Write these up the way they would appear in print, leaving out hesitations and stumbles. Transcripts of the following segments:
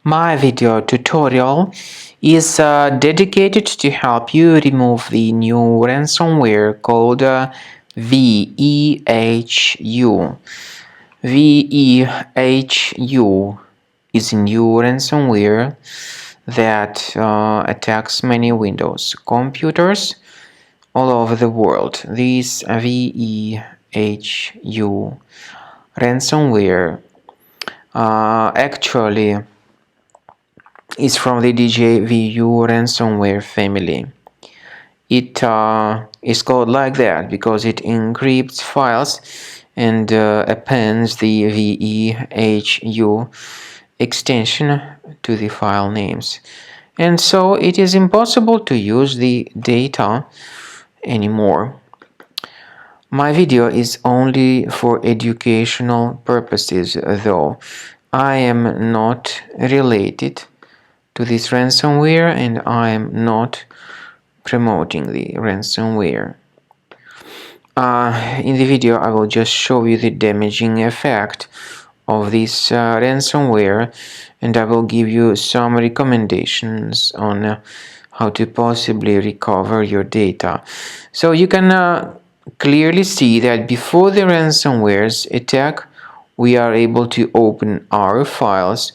My video tutorial is dedicated to help you remove the new ransomware called Vehu. Vehu is a new ransomware that attacks many Windows computers all over the world. This Vehu ransomware actually is from the Vehu ransomware family. It is called like that because it encrypts files and appends the Vehu extension to the file names. And so it is impossible to use the data anymore. My video is only for educational purposes, though I am not related to this ransomware and I am not promoting the ransomware. In the video I will just show you the damaging effect of this ransomware, and I will give you some recommendations on how to possibly recover your data. So you can clearly see that before the ransomware's attack we are able to open our files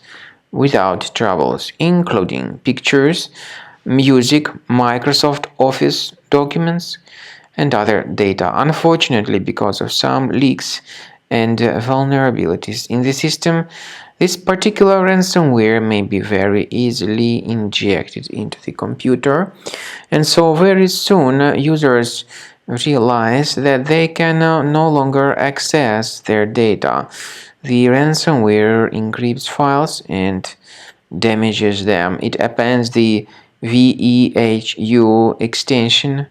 without troubles, including pictures, music, Microsoft Office documents, and other data. Unfortunately, because of some leaks and vulnerabilities in the system, this particular ransomware may be very easily injected into the computer, and so very soon users realize that they can no longer access their data. The ransomware encrypts files and damages them. It appends the Vehu extension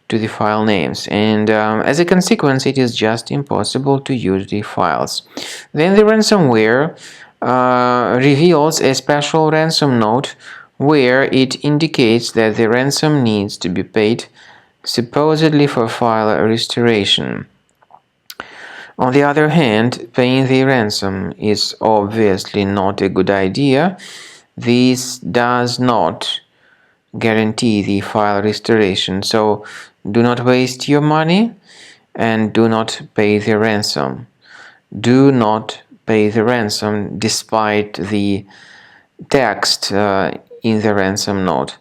to the file names, and as a consequence it is just impossible to use the files. Then the ransomware reveals a special ransom note where it indicates that the ransom needs to be paid, supposedly for file restoration. On the other hand, paying the ransom is obviously not a good idea. This does not guarantee the file restoration, so do not waste your money and do not pay the ransom. Do not pay the ransom despite the text in the ransom note.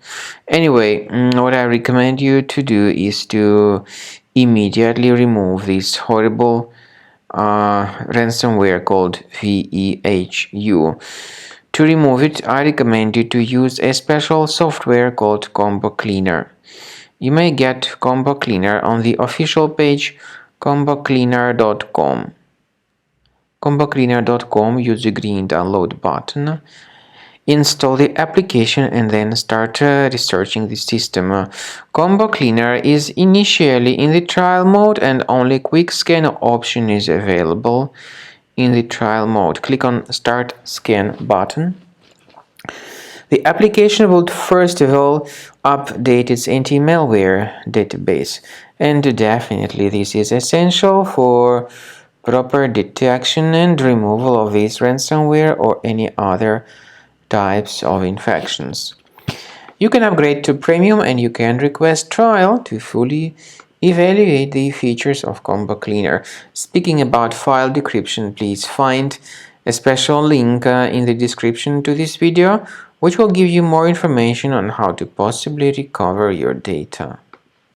Anyway, what I recommend you to do is to immediately remove this horrible ransomware called Vehu. To remove it, I recommend you to use a special software called Combo Cleaner. You may get Combo Cleaner on the official page combocleaner.com. combocleaner.com, use the green download button. Install the application and then start researching the system. Combo Cleaner is initially in the trial mode and only quick scan option is available in the trial mode. Click on Start Scan button. The application will first of all update its anti-malware database, and definitely this is essential for proper detection and removal of this ransomware or any other types of infections. You can upgrade to Premium and you can request trial to fully evaluate the features of Combo Cleaner. Speaking about file decryption, please find a special link in the description to this video, which will give you more information on how to possibly recover your data.